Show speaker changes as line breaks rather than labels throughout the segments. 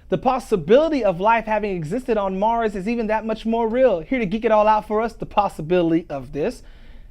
the possibility of life having existed on Mars is even that much more real. Here to geek it all out for us, the possibility of this,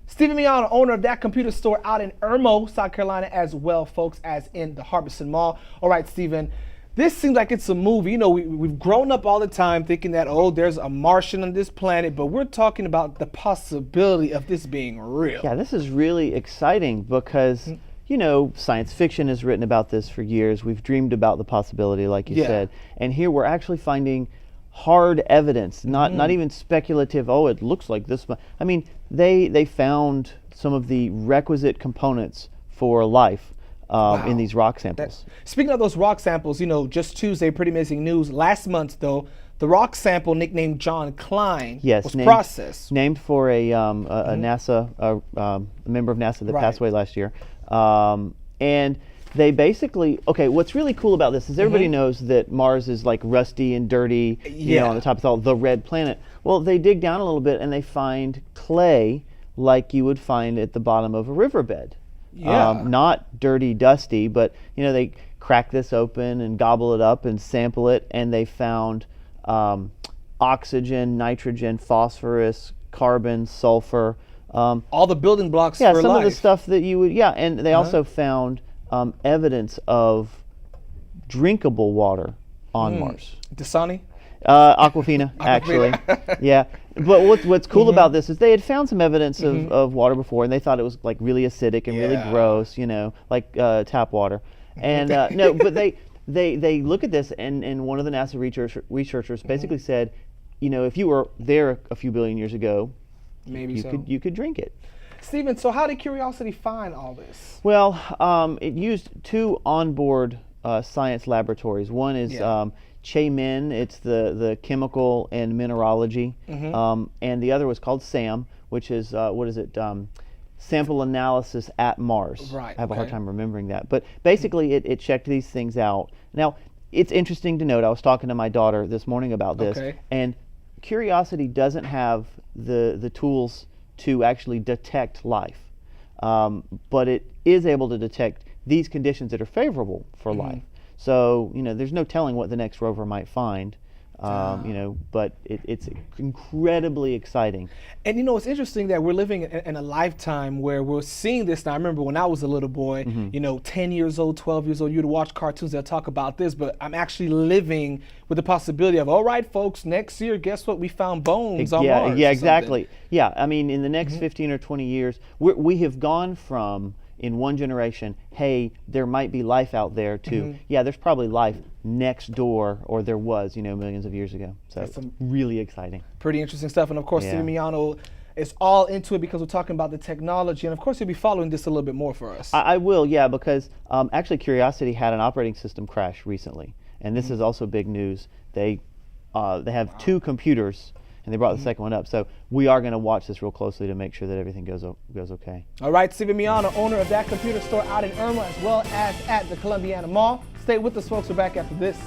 Stephen Miano, owner of that computer store out in Irmo, South Carolina, as well, folks, as in the Harbison Mall. All right, Stephen, this seems like it's a movie. You know, we've grown up all the time thinking that, oh, there's a Martian on this planet, but we're talking about the possibility of this being real.
Yeah, this is really exciting because, you know, science fiction has written about this for years. We've dreamed about the possibility, like you said. And here we're actually finding hard evidence, not even speculative, oh, it looks like this. I mean, they found some of the requisite components for life in these rock samples.
Speaking of those rock samples, you know, just Tuesday, pretty amazing news. Last month, though, the rock sample nicknamed John Klein was processed.
Named for a NASA, a member of NASA that passed away last year. And they basically, okay, what's really cool about this is everybody knows that Mars is like rusty and dirty, you know, on the top it's all the red planet. Well, they dig down a little bit and they find clay like you would find at the bottom of a riverbed. Not dirty, dusty, but, you know, they crack this open and gobble it up and sample it, and they found oxygen, nitrogen, phosphorus, carbon, sulfur.
All the building blocks for
some
life.
of the stuff that you would, and they also found evidence of drinkable water on Mars.
Dasani?
Aquafina, actually. But what's cool about this is they had found some evidence of water before, and they thought it was like really acidic and really gross, you know, like tap water. And no, but they look at this, and one of the NASA researchers basically said, you know, if you were there a few billion years ago,
maybe
you could drink it.
Stephen, so how did Curiosity find all this?
Well, it used two onboard science laboratories. One is Chemin, it's the chemical and mineralogy, and the other was called SAM, which is sample analysis at Mars.
Right.
I have a hard time remembering that, but basically it checked these things out. Now, it's interesting to note, I was talking to my daughter this morning about this, and Curiosity doesn't have the tools to actually detect life, but it is able to detect these conditions that are favorable for life. So, you know, there's no telling what the next rover might find, you know, but it's incredibly exciting.
And, you know, it's interesting that we're living in a lifetime where we're seeing this now. I remember when I was a little boy, you know, 10 years old, 12 years old, you'd watch cartoons that talk about this, but I'm actually living with the possibility of, all right, folks, next year, guess what? We found bones on Mars.
Yeah, exactly. Yeah, I mean, in the next 15 or 20 years, we have gone from, in one generation, hey, there might be life out there too. Yeah, there's probably life next door, or there was, you know, millions of years ago. So it's really exciting.
Pretty interesting stuff. And of course, Stephen Miano is all into it because we're talking about the technology. And of course, you'll be following this a little bit more for us.
I will, yeah, because actually Curiosity had an operating system crash recently. And this is also big news. They have two computers, and they brought the second one up. So we are going to watch this real closely to make sure that everything goes okay.
All right, Stephen Miano, owner of that computer store out in Irma, as well as at the Columbiana Mall. Stay with us, folks. We're back after this.